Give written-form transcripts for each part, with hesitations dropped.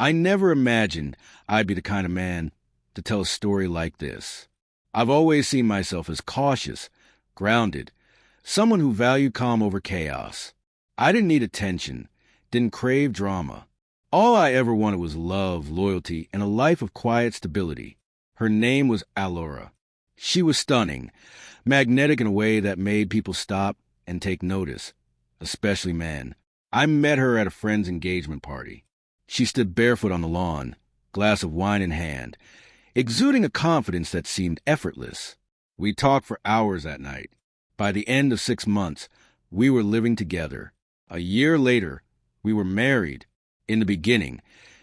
I never imagined I'd be the kind of man to tell a story like this. I've always seen myself as cautious, grounded, someone who valued calm over chaos. I didn't need attention, didn't crave drama. All I ever wanted was love, loyalty, and a life of quiet stability. Her name was Alora. She was stunning, magnetic in a way that made people stop and take notice, especially men. I met her at a friend's engagement party. She stood barefoot on the lawn, glass of wine in hand, exuding a confidence that seemed effortless. We talked for hours that night. By the end of 6 months, we were living together. A year later, we were married. In the beginning,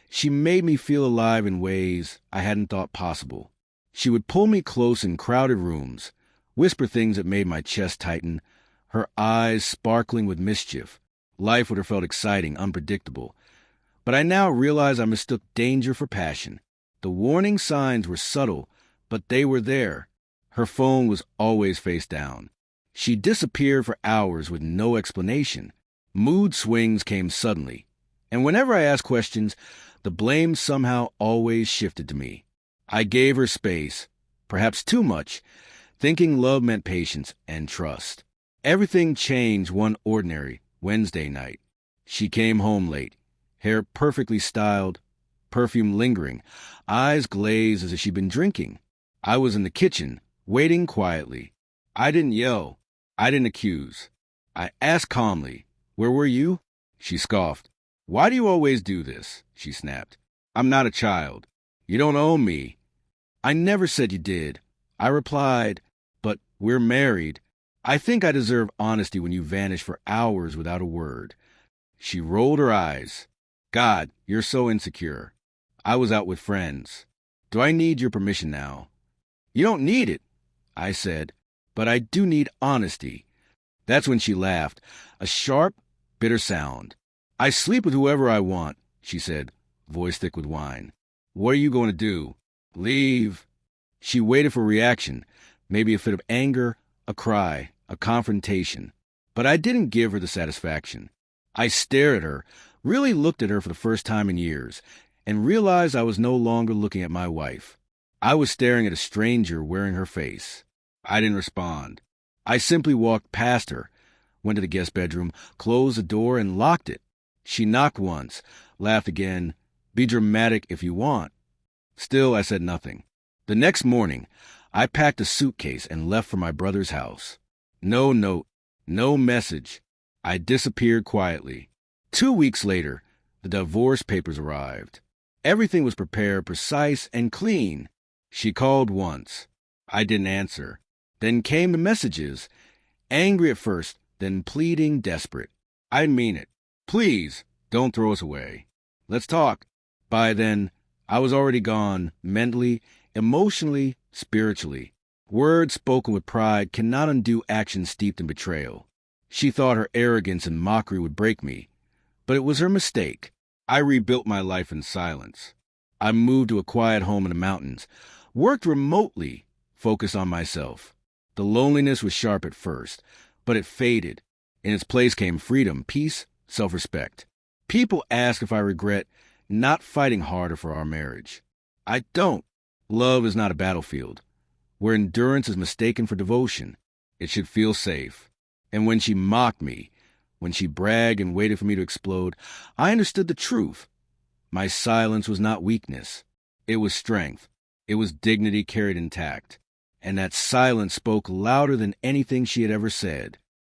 she made me feel alive in ways I hadn't thought possible. She would pull me close in crowded rooms, whisper things that made my chest tighten, her eyes sparkling with mischief. Life would have felt exciting, unpredictable. But I now realize I mistook danger for passion. The warning signs were subtle, but they were there. Her phone was always face down. She disappeared for hours with no explanation. Mood swings came suddenly. And whenever I asked questions, the blame somehow always shifted to me. I gave her space, perhaps too much, thinking love meant patience and trust. Everything changed one ordinary Wednesday night. She came home late, hair perfectly styled, perfume lingering, eyes glazed as if she'd been drinking. I was in the kitchen, waiting quietly. I didn't yell. I didn't accuse. I asked calmly, "Where were you?" She scoffed. "Why do you always do this?" she snapped. "I'm not a child. You don't own me." "I never said you did." I replied, "But we're married. I think I deserve honesty when you vanish for hours without a word." She rolled her eyes. "God, you're so insecure. I was out with friends. Do I need your permission now?" "You don't need it," I said, "but I do need honesty." That's when she laughed, a sharp, bitter sound. "I sleep with whoever I want," she said, voice thick with wine. "What are you going to do? Leave?" She waited for reaction, maybe a fit of anger, a cry, a confrontation. But I didn't give her the satisfaction. I stared at her, really looked at her for the first time in years, and realized I was no longer looking at my wife. I was staring at a stranger wearing her face. I didn't respond. I simply walked past her, went to the guest bedroom, closed the door, and locked it. She knocked once, laughed again. "Be dramatic if you want." Still, I said nothing. The next morning, I packed a suitcase and left for my brother's house. No note, no message. I disappeared quietly. 2 weeks later, the divorce papers arrived. Everything was prepared, precise and clean. She called once. I didn't answer. Then came the messages, angry at first, then pleading, desperate. I mean it. "Please, don't throw us away. Let's talk." By then, I was already gone, mentally, emotionally, spiritually. Words spoken with pride cannot undo actions steeped in betrayal. She thought her arrogance and mockery would break me, but it was her mistake. I rebuilt my life in silence. I moved to a quiet home in the mountains, worked remotely, focused on myself. The loneliness was sharp at first, but it faded. In its place came freedom, peace, self-respect. People ask if I regret not fighting harder for our marriage. I don't. Love is not a battlefield, where endurance is mistaken for devotion. It should feel safe. And when she mocked me, when she bragged and waited for me to explode, I understood the truth. My silence was not weakness. It was strength. It was dignity carried intact. And that silence spoke louder than anything she had ever said.